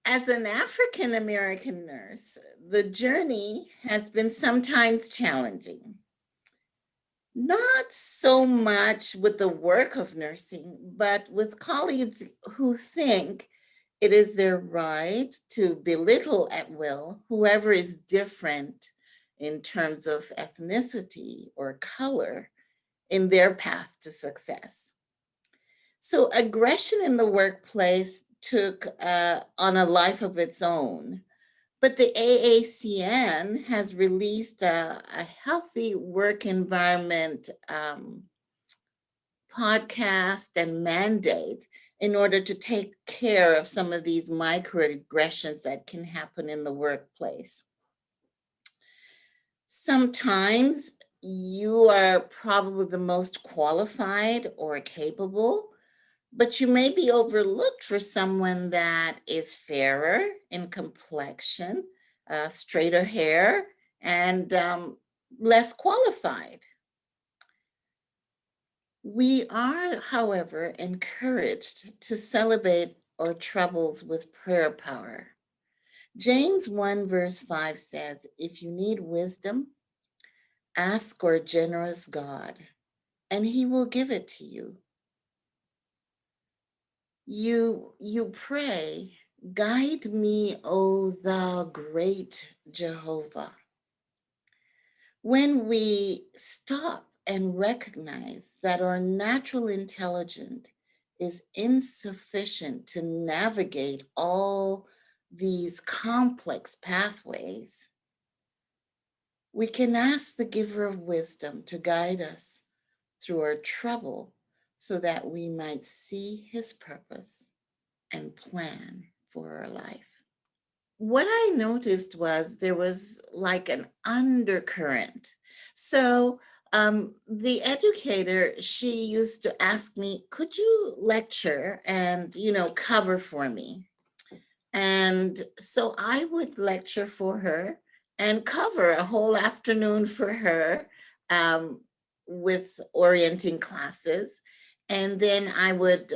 As an African American nurse, the journey has been sometimes challenging. Not so much with the work of nursing, but with colleagues who think it is their right to belittle at will whoever is different in terms of ethnicity or color in their path to success. So, aggression in the workplace took on a life of its own. But the AACN has released a healthy work environment podcast and mandate in order to take care of some of these microaggressions that can happen in the workplace. Sometimes you are probably the most qualified or capable, but you may be overlooked for someone that is fairer in complexion, straighter hair, and less qualified. We are, however, encouraged to celebrate our troubles with prayer power. James 1, verse 5 says, "If you need wisdom, ask our generous God, and he will give it to you." You pray, "Guide me, O thou great Jehovah." When we stop and recognize that our natural intelligence is insufficient to navigate all these complex pathways, we can ask the giver of wisdom to guide us through our trouble so that we might see his purpose and plan for our life. What I noticed was there was like an undercurrent. So, the educator, she used to ask me, "Could you lecture and, cover for me?" And so I would lecture for her and cover a whole afternoon for her um, with orienting classes. And then I would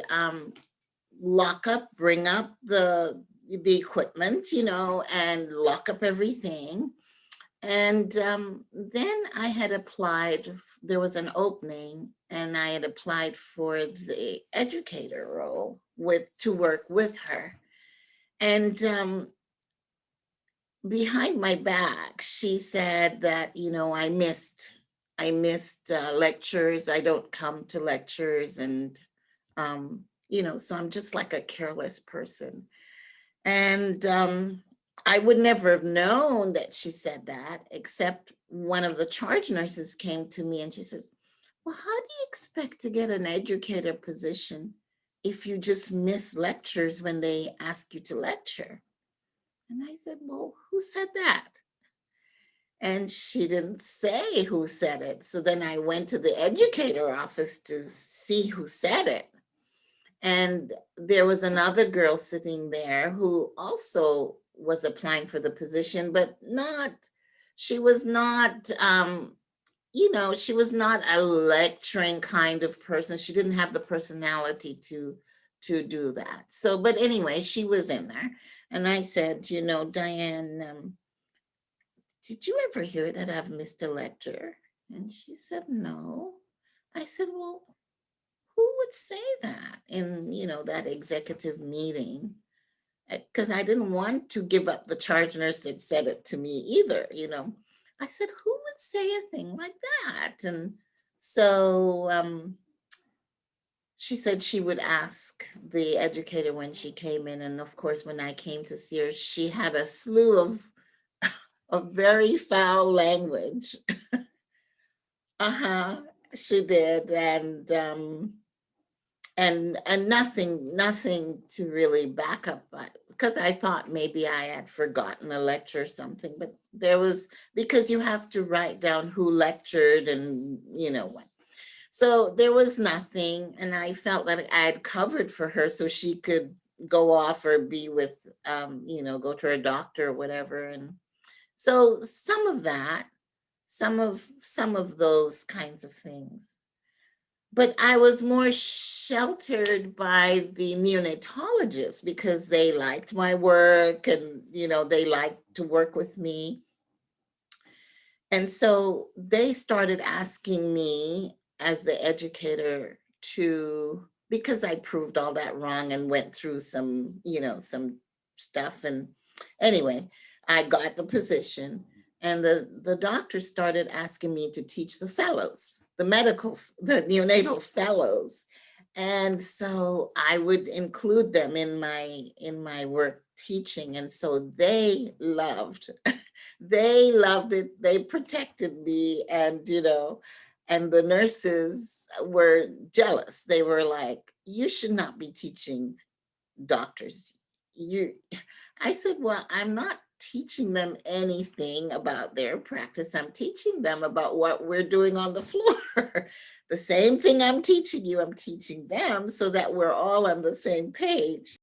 bring up the equipment, and lock up everything. And then I had applied, there was an opening, and I had applied for the educator role to work with her. And behind my back, she said that, I missed lectures. I don't come to lectures. And, so I'm just like a careless person. And I would never have known that she said that, except one of the charge nurses came to me and she says, "Well, how do you expect to get an educator position if you just miss lectures when they ask you to lecture?" And I said, "Well, who said that?" And she didn't say who said it. So then I went to the educator office to see who said it. And there was another girl sitting there who also was applying for the position, but she was not, she was not a lecturing kind of person. She didn't have the personality to do that. So, but anyway, she was in there. And I said, "Diane, did you ever hear that I've missed a lecture?" And she said, "No." I said, "Well, who would say that in, that executive meeting?" Because I didn't want to give up the charge nurse that said it to me either. I said, "Who would say a thing like that?" And so she said she would ask the educator when she came in. And of course, when I came to see her, she had a slew of very foul language. Uh-huh. She did. And nothing to really back up, because I thought maybe I had forgotten a lecture or something, but there was, because you have to write down who lectured and what. So there was nothing, and I felt that I had covered for her so she could go off or be with, go to her doctor or whatever. And so some of those kinds of things. but I was more sheltered by the neonatologists because they liked my work and, they liked to work with me. And so they started asking me as the educator to, because I proved all that wrong and went through some stuff. And anyway, I got the position, and the doctor started asking me to teach the fellows, the neonatal fellows. And so I would include them in my work teaching. And so they loved it. They protected me, and the nurses were jealous. They were like, "You should not be teaching doctors." You I said, "Well, I'm not teaching them anything about their practice. I'm teaching them about what we're doing on the floor. The same thing I'm teaching you, I'm teaching them so that we're all on the same page."